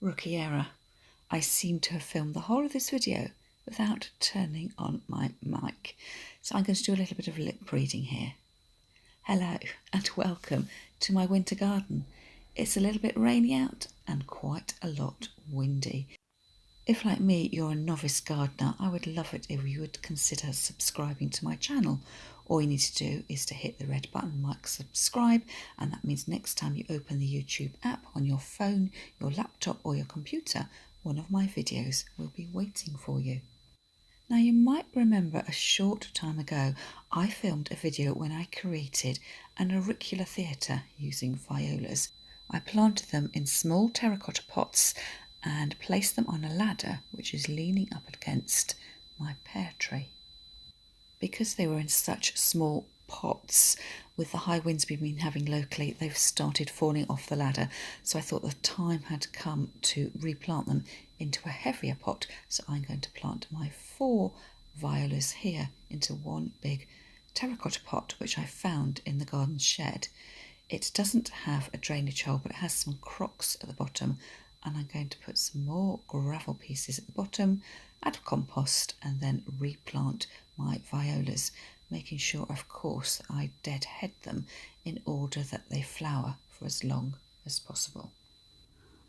Rookie error. I seem to have filmed the whole of this video without turning on my mic. So I'm going to do a little bit of lip reading here. Hello and welcome to my winter garden. It's a little bit rainy out and quite a lot windy. If, like me, you're a novice gardener, I would love it if you would consider subscribing to my channel. All you need to do is to hit the red button marked subscribe, and that means next time you open the YouTube app on your phone, your laptop or your computer, one of my videos will be waiting for you. Now, you might remember a short time ago I filmed a video when I created an auricular theatre using violas. I planted them in small terracotta pots and placed them on a ladder which is leaning up against my pear tree. Because they were in such small pots, with the high winds we've been having locally, they've started falling off the ladder, so I thought the time had come to replant them into a heavier pot. So I'm going to plant my 4 violas here into one big terracotta pot which I found in the garden shed. It doesn't have a drainage hole, but it has some crocks at the bottom, and I'm going to put some more gravel pieces at the bottom, add compost, and then replant my violas, making sure, of course, that I deadhead them in order that they flower for as long as possible.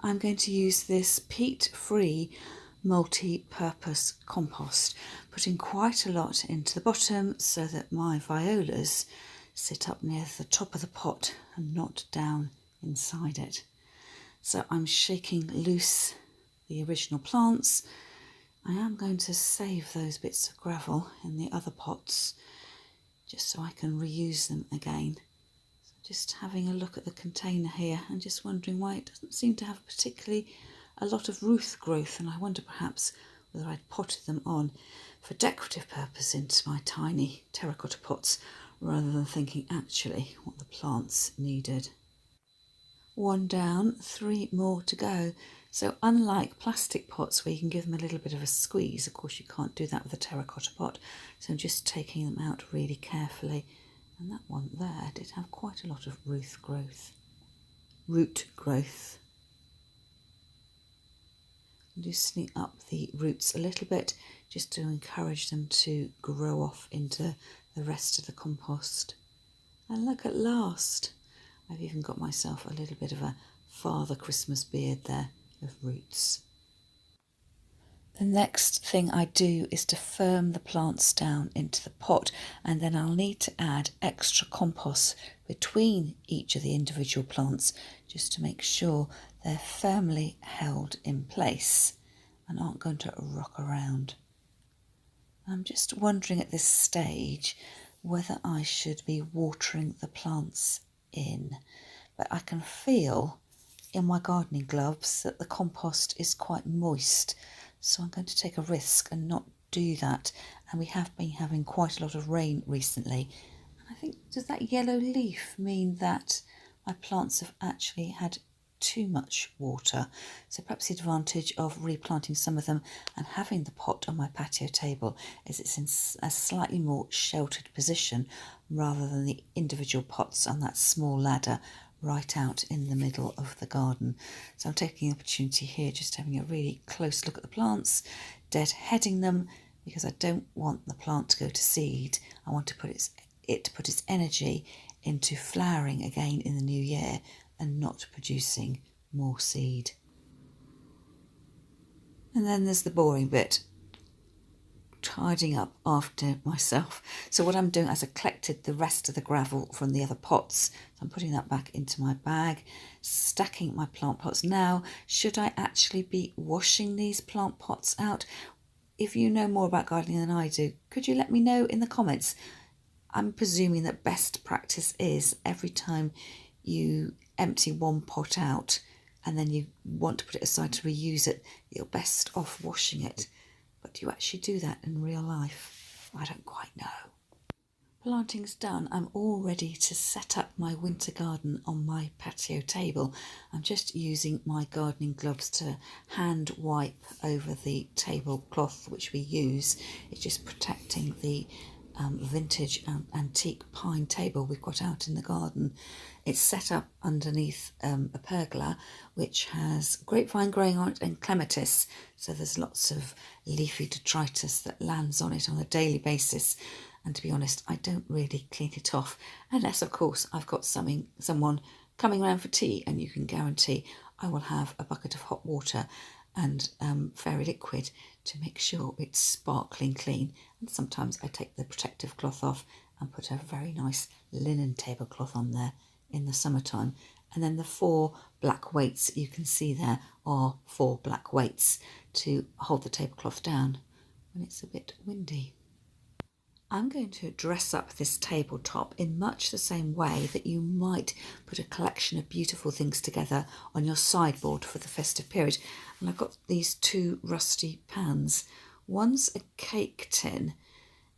I'm going to use this peat-free multi-purpose compost, putting quite a lot into the bottom so that my violas sit up near the top of the pot and not down inside it. So I'm shaking loose the original plants. I am going to save those bits of gravel in the other pots just so I can reuse them again. So just having a look at the container here and just wondering why it doesn't seem to have particularly a lot of root growth, and I wonder perhaps whether I'd potted them on for decorative purpose into my tiny terracotta pots rather than thinking actually what the plants needed. 1 down, 3 more to go. So unlike plastic pots where you can give them a little bit of a squeeze, of course you can't do that with a terracotta pot. So I'm just taking them out really carefully. And that one there did have quite a lot of root growth. Loosening up the roots a little bit just to encourage them to grow off into the rest of the compost. And look, at last, I've even got myself a little bit of a Father Christmas beard there of roots. The next thing I do is to firm the plants down into the pot, and then I'll need to add extra compost between each of the individual plants just to make sure they're firmly held in place and aren't going to rock around. I'm just wondering at this stage whether I should be watering the plants in, but I can feel in my gardening gloves that the compost is quite moist, so I'm going to take a risk and not do that. And we have been having quite a lot of rain recently, and I think, does that yellow leaf mean that my plants have actually had too much water? So perhaps the advantage of replanting some of them and having the pot on my patio table is it's in a slightly more sheltered position rather than the individual pots on that small ladder right out in the middle of the garden. So I'm taking the opportunity here, just having a really close look at the plants, deadheading them, because I don't want the plant to go to seed. I want to put its energy into flowering again in the new year and not producing more seed. And then there's the boring bit, tidying up after myself. So what I'm doing is I collected the rest of the gravel from the other pots. I'm putting that back into my bag, stacking my plant pots. Now, should I actually be washing these plant pots out? If you know more about gardening than I do, could you let me know in the comments? I'm presuming that best practice is every time you empty one pot out and then you want to put it aside to reuse it, you're best off washing it. But do you actually do that in real life? I don't quite know. Planting's done. I'm all ready to set up my winter garden on my patio table. I'm just using my gardening gloves to hand wipe over the tablecloth which we use. It's just protecting the vintage antique pine table we've got out in the garden. It's set up underneath a pergola which has grapevine growing on it and clematis, so there's lots of leafy detritus that lands on it on a daily basis, and to be honest I don't really clean it off unless of course I've got someone coming around for tea, and you can guarantee I will have a bucket of hot water and fairy liquid to make sure it's sparkling clean. And sometimes I take the protective cloth off and put a very nice linen tablecloth on there in the summertime. And then the 4 black weights you can see there are 4 black weights to hold the tablecloth down when it's a bit windy. I'm going to dress up this tabletop in much the same way that you might put a collection of beautiful things together on your sideboard for the festive period. And I've got these 2 rusty pans. One's a cake tin,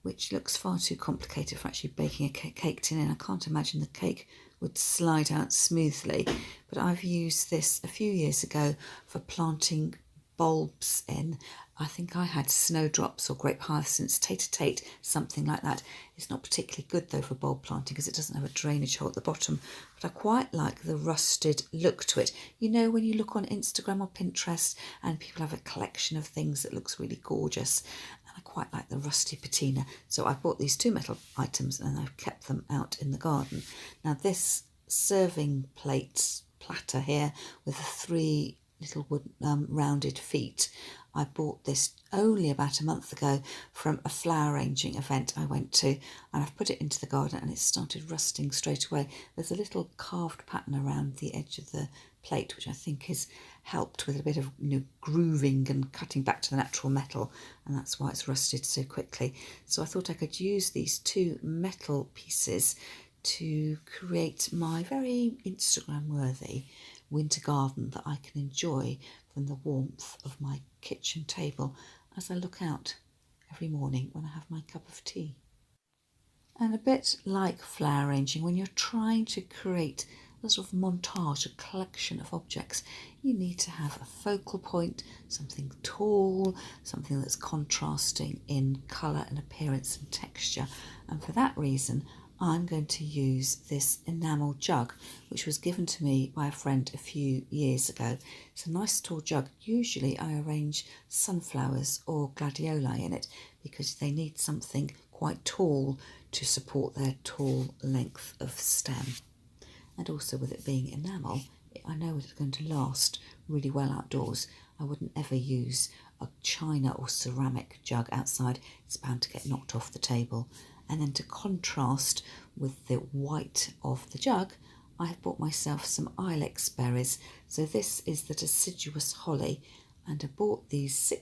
which looks far too complicated for actually baking a cake tin in. I can't imagine the cake would slide out smoothly, but I've used this a few years ago for planting bulbs in. I think I had snowdrops or grape hyacinths, tate, something like that. It's not particularly good though for bulb planting because it doesn't have a drainage hole at the bottom, but I quite like the rusted look to it. You know, when you look on Instagram or Pinterest and people have a collection of things that looks really gorgeous, and I quite like the rusty patina. So I bought these 2 metal items and I've kept them out in the garden. Now this serving platter here with the 3 little wood rounded feet, I bought this only about a month ago from a flower arranging event I went to, and I've put it into the garden and it started rusting straight away. There's a little carved pattern around the edge of the plate which I think has helped with a bit of grooving and cutting back to the natural metal, and that's why it's rusted so quickly. So I thought I could use these 2 metal pieces to create my very Instagram worthy winter garden that I can enjoy from the warmth of my kitchen table as I look out every morning when I have my cup of tea. And a bit like flower arranging, when you're trying to create a sort of montage, a collection of objects, you need to have a focal point, something tall, something that's contrasting in colour and appearance and texture. And for that reason I'm going to use this enamel jug, which was given to me by a friend a few years ago. It's a nice tall jug. Usually I arrange sunflowers or gladioli in it because they need something quite tall to support their tall length of stem. And also with it being enamel, I know it's going to last really well outdoors. I wouldn't ever use a china or ceramic jug outside. It's bound to get knocked off the table. And then to contrast with the white of the jug, I have bought myself some ilex berries. So this is the deciduous holly, and I bought these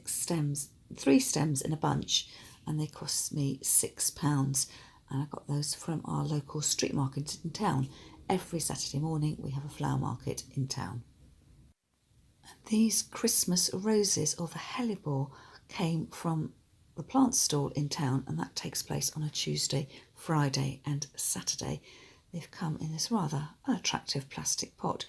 3 stems in a bunch, and they cost me £6. And I got those from our local street market in town. Every Saturday morning we have a flower market in town. And these Christmas roses, or the hellebore, came from the plant stall in town, and that takes place on a Tuesday, Friday and Saturday. They've come in this rather unattractive plastic pot,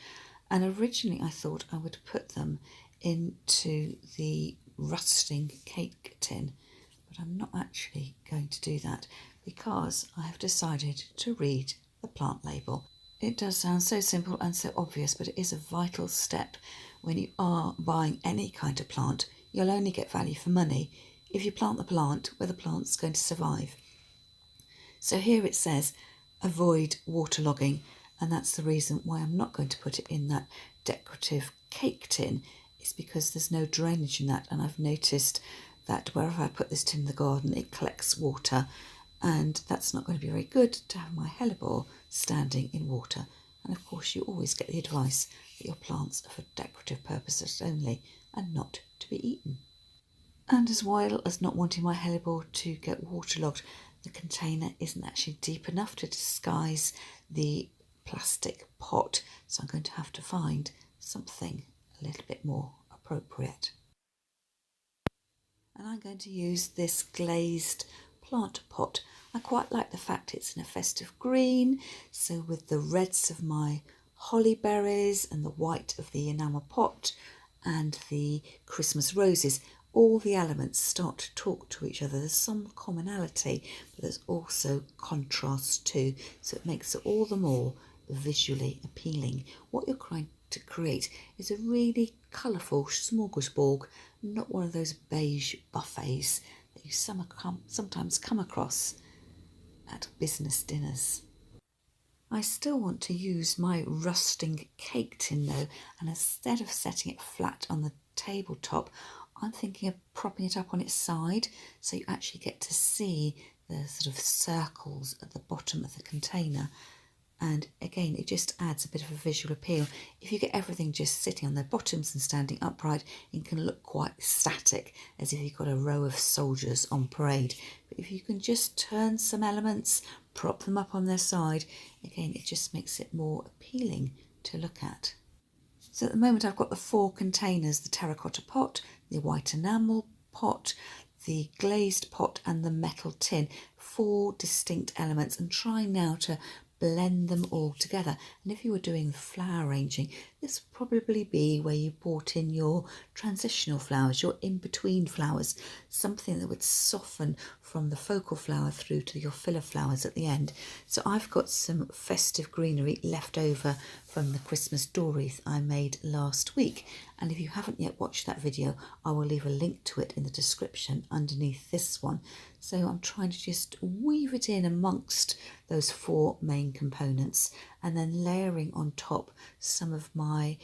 and originally I thought I would put them into the rusting cake tin, but I'm not actually going to do that because I have decided to read the plant label. It does sound so simple and so obvious, but it is a vital step when you are buying any kind of plant. You'll only get value for money if you plant the plant where the plant's going to survive. So here it says avoid waterlogging, and that's the reason why I'm not going to put it in that decorative cake tin. It's because there's no drainage in that, and I've noticed that wherever I put this tin in the garden it collects water, and that's not going to be very good to have my hellebore standing in water. And of course you always get the advice that your plants are for decorative purposes only and not to be eaten. And as well as not wanting my hellebore to get waterlogged, the container isn't actually deep enough to disguise the plastic pot, so I'm going to have to find something a little bit more appropriate. And I'm going to use this glazed plant pot. I quite like the fact it's in a festive green, so with the reds of my holly berries and the white of the enamel pot and the Christmas roses, all the elements start to talk to each other. There's some commonality, but there's also contrast too, so it makes it all the more visually appealing. What you're trying to create is a really colourful smorgasbord, not one of those beige buffets that you sometimes come across at business dinners. I still want to use my rusting cake tin though, and instead of setting it flat on the tabletop, I'm thinking of propping it up on its side so you actually get to see the sort of circles at the bottom of the container. And again, it just adds a bit of a visual appeal. If you get everything just sitting on their bottoms and standing upright, it can look quite static, as if you've got a row of soldiers on parade. But if you can just turn some elements, prop them up on their side, again, it just makes it more appealing to look at. So at the moment I've got the 4 containers, the terracotta pot, the white enamel pot, the glazed pot and the metal tin, 4 distinct elements, and trying now to blend them all together. And if you were doing flower arranging, this would probably be where you brought in your transitional flowers, your in-between flowers, something that would soften from the focal flower through to your filler flowers at the end. So I've got some festive greenery left over from the Christmas door wreath I made last week, and if you haven't yet watched that video, I will leave a link to it in the description underneath this one. So I'm trying to just weave it in amongst those 4 main components, and then layering on top some of my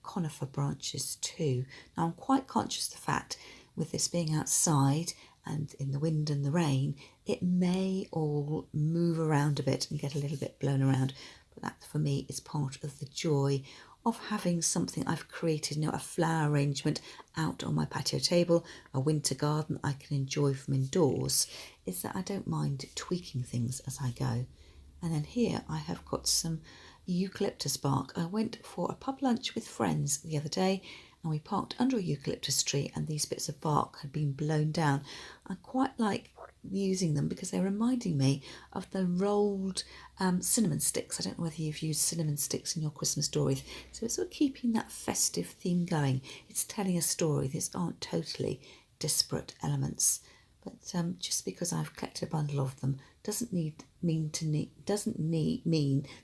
conifer branches too. Now I'm quite conscious of the fact, with this being outside and in the wind and the rain, it may all move around a bit and get a little bit blown around, but that for me is part of the joy of having something I've created, a flower arrangement out on my patio table, a winter garden I can enjoy from indoors, is that I don't mind tweaking things as I go. And then here I have got some eucalyptus bark. I went for a pub lunch with friends the other day, and we parked under a eucalyptus tree, and these bits of bark had been blown down. I quite like using them because they're reminding me of the rolled cinnamon sticks. I don't know whether you've used cinnamon sticks in your Christmas door wreath. So it's sort of keeping that festive theme going. It's telling a story. These aren't totally disparate elements. But just because I've collected a bundle of them doesn't mean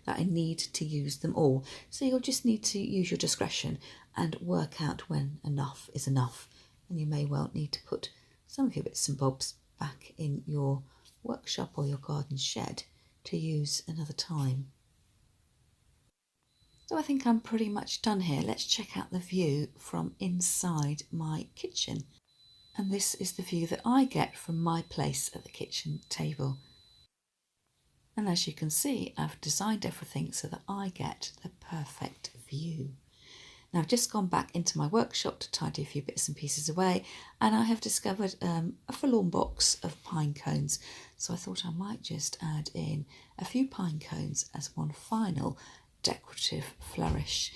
that I need to use them all. So you'll just need to use your discretion and work out when enough is enough. And you may well need to put some of your bits and bobs back in your workshop or your garden shed to use another time. So I think I'm pretty much done here. Let's check out the view from inside my kitchen. And this is the view that I get from my place at the kitchen table. And as you can see, I've designed everything so that I get the perfect view. Now I've just gone back into my workshop to tidy a few bits and pieces away, and I have discovered a forlorn box of pine cones. So I thought I might just add in a few pine cones as one final decorative flourish.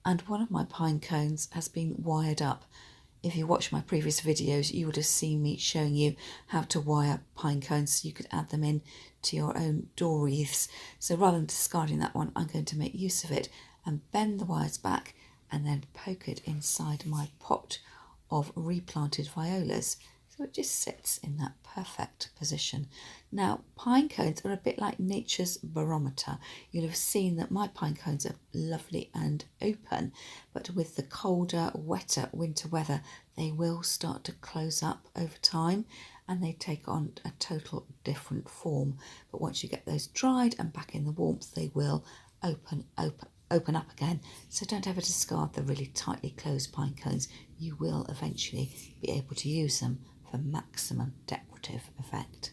And one of my pine cones has been wired up. If you watch my previous videos, you would have seen me showing you how to wire pine cones so you could add them in to your own door wreaths. So rather than discarding that one, I'm going to make use of it and bend the wires back and then poke it inside my pot of replanted violas. So it just sits in that perfect position. Now, pine cones are a bit like nature's barometer. You'll have seen that my pine cones are lovely and open, but with the colder, wetter winter weather, they will start to close up over time and they take on a total different form. But once you get those dried and back in the warmth, they will open up again. So don't ever discard the really tightly closed pine cones. You will eventually be able to use them for maximum decorative effect.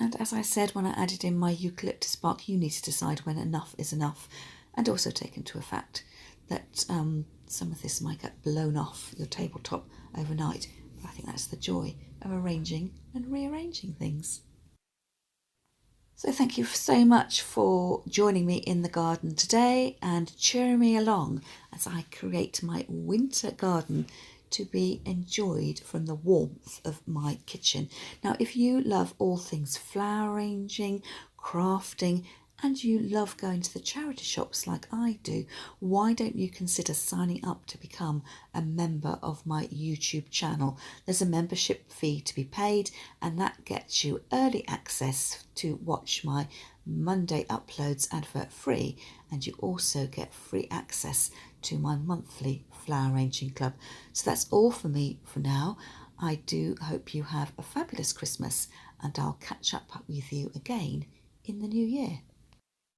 And as I said when I added in my eucalyptus bark, you need to decide when enough is enough, and also take into effect that some of this might get blown off your tabletop overnight. But I think that's the joy of arranging and rearranging things. So thank you so much for joining me in the garden today and cheering me along as I create my winter garden to be enjoyed from the warmth of my kitchen. Now, if you love all things flower arranging, crafting and you love going to the charity shops like I do, why don't you consider signing up to become a member of my YouTube channel? There's a membership fee to be paid, and that gets you early access to watch my Monday uploads advert free, and you also get free access to my monthly flower arranging club. So that's all for me for now. I do hope you have a fabulous Christmas, and I'll catch up with you again in the new year.